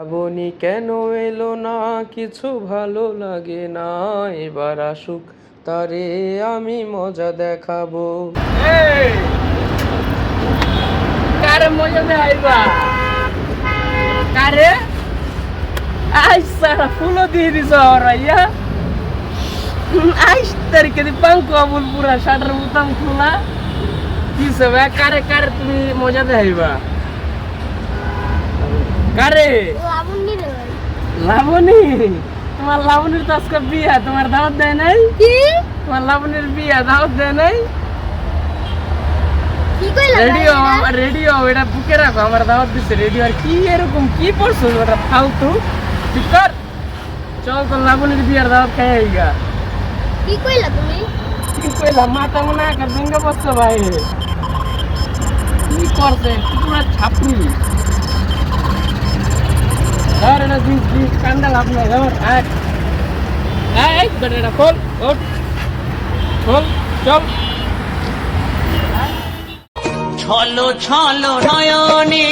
শ্রাবণী কেন এলো না, কিছু ভালো লাগে না, এবার আসুক তারে আমি মজা দেখাবো। এই কারে মজা দেখাইবা? কারে আইস সারা ফুলো দিয়ে দিছ ইয়া আইস তারিখে দি পাঙ্কু আবুল পুরা শাটার বুতাম খোলা কি সবে কারে কারে তুমি মজা দেখাইবা? কারে? লাবণী রে ভাই। লাবণী? তোমার লাবণীর তো আজকে বিয়া, তোমার দাওয়াত দেয় নাই? কি তোমার লাবণীর বিয়া দাওয়াত দেয় নাই? কি কইলা রেডিও রেডিও এটা বুকে রাখো, আমার দাওয়াত দিচ্ছে রেডিও। আর কি এরকম কি পড়ছো ওটা ফালতু? ঠিক কর, চল তো লাবণীর বিয়ার দাওয়াত খাই আইগা। কি কইলা তুমি? কি কইলাম, মাথা মনে হয় ভেঙে পড়ছে ভাই। কি করছে পুরা ছাপড়ি। ধর এটা জিনিস জিনিস কান্দা লাভ নাই, ধর এই বেটা খোল, ওঠ খোল, চল। ছলো ছলো নয়নে